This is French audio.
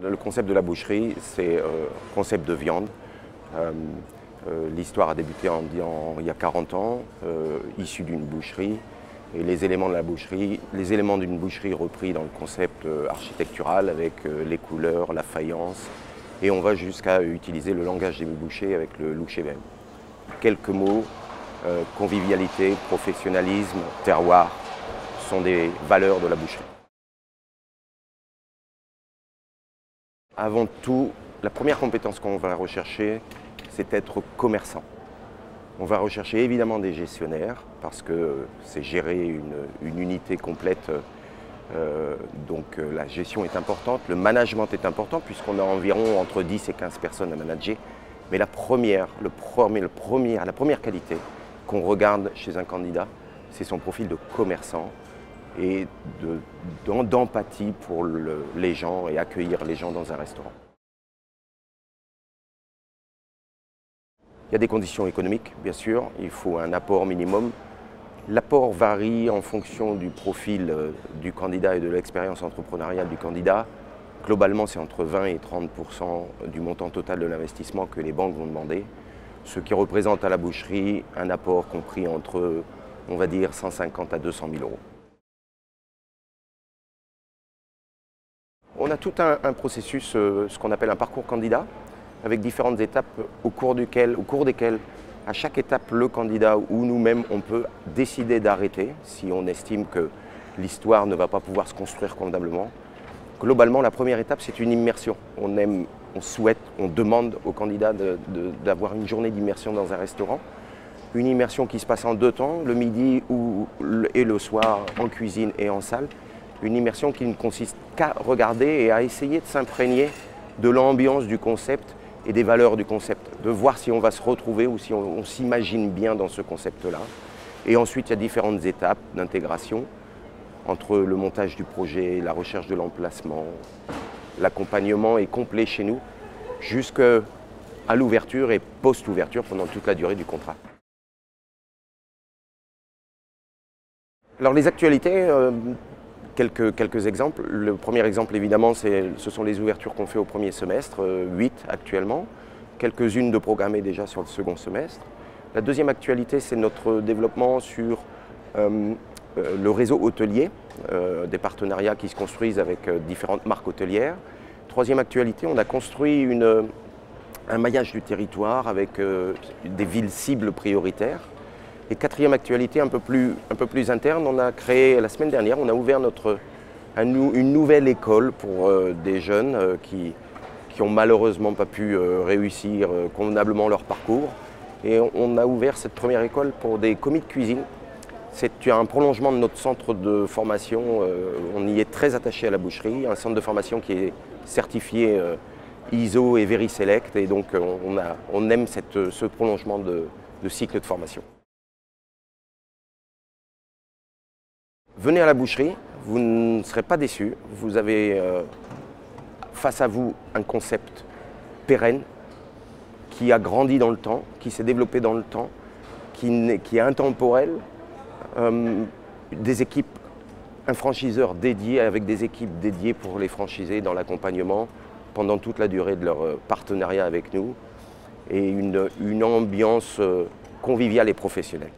Le concept de la boucherie, c'est concept de viande. L'histoire a débuté il y a 40 ans, issu d'une boucherie. Et les éléments d'une boucherie repris dans le concept architectural avec les couleurs, la faïence. Et on va jusqu'à utiliser le langage des bouchers avec le louchébem. Quelques mots, convivialité, professionnalisme, terroir, sont des valeurs de la boucherie. Avant tout, la première compétence qu'on va rechercher, c'est être commerçant. On va rechercher évidemment des gestionnaires parce que c'est gérer une unité complète, donc la gestion est importante, le management est important puisqu'on a environ entre 10 et 15 personnes à manager. Mais la première qualité qu'on regarde chez un candidat, c'est son profil de commerçant et d'empathie pour les gens et accueillir les gens dans un restaurant. Il y a des conditions économiques, bien sûr, il faut un apport minimum. L'apport varie en fonction du profil du candidat et de l'expérience entrepreneuriale du candidat. Globalement, c'est entre 20 et 30% du montant total de l'investissement que les banques vont demander, ce qui représente à la boucherie un apport compris entre, on va dire, 150 à 200 000 euros. On a tout un processus, ce qu'on appelle un parcours candidat, avec différentes étapes au cours desquelles, à chaque étape, le candidat ou nous-mêmes, on peut décider d'arrêter si on estime que l'histoire ne va pas pouvoir se construire convenablement. Globalement, la première étape, c'est une immersion. On demande au candidat d'avoir une journée d'immersion dans un restaurant. Une immersion qui se passe en 2 temps, le midi et le soir, en cuisine et en salle. Une immersion qui ne consiste qu'à regarder et à essayer de s'imprégner de l'ambiance du concept et des valeurs du concept, de voir si on va se retrouver ou si on s'imagine bien dans ce concept-là. Et ensuite, il y a différentes étapes d'intégration entre le montage du projet, la recherche de l'emplacement. L'accompagnement est complet chez nous jusqu'à l'ouverture et post-ouverture pendant toute la durée du contrat. Alors les actualités, quelques exemples. Le premier exemple, évidemment, ce sont les ouvertures qu'on fait au premier semestre, 8 actuellement, quelques-unes de programmées déjà sur le second semestre. La deuxième actualité, c'est notre développement sur le réseau hôtelier, des partenariats qui se construisent avec différentes marques hôtelières. Troisième actualité, on a construit un maillage du territoire avec des villes cibles prioritaires. Et quatrième actualité, un peu plus interne, on a créé la semaine dernière, on a ouvert une nouvelle école pour des jeunes qui n'ont malheureusement pas pu réussir convenablement leur parcours. Et on a ouvert cette première école pour des commis de cuisine. C'est un prolongement de notre centre de formation, on y est très attaché à la boucherie, un centre de formation qui est certifié ISO et VeriSelect, et donc on aime ce prolongement de cycle de formation. Venez à la boucherie, vous ne serez pas déçus. Vous avez face à vous un concept pérenne qui a grandi dans le temps, qui s'est développé dans le temps, qui est intemporel. Des équipes, un franchiseur dédié avec des équipes dédiées pour les franchisés dans l'accompagnement pendant toute la durée de leur partenariat avec nous et une ambiance conviviale et professionnelle.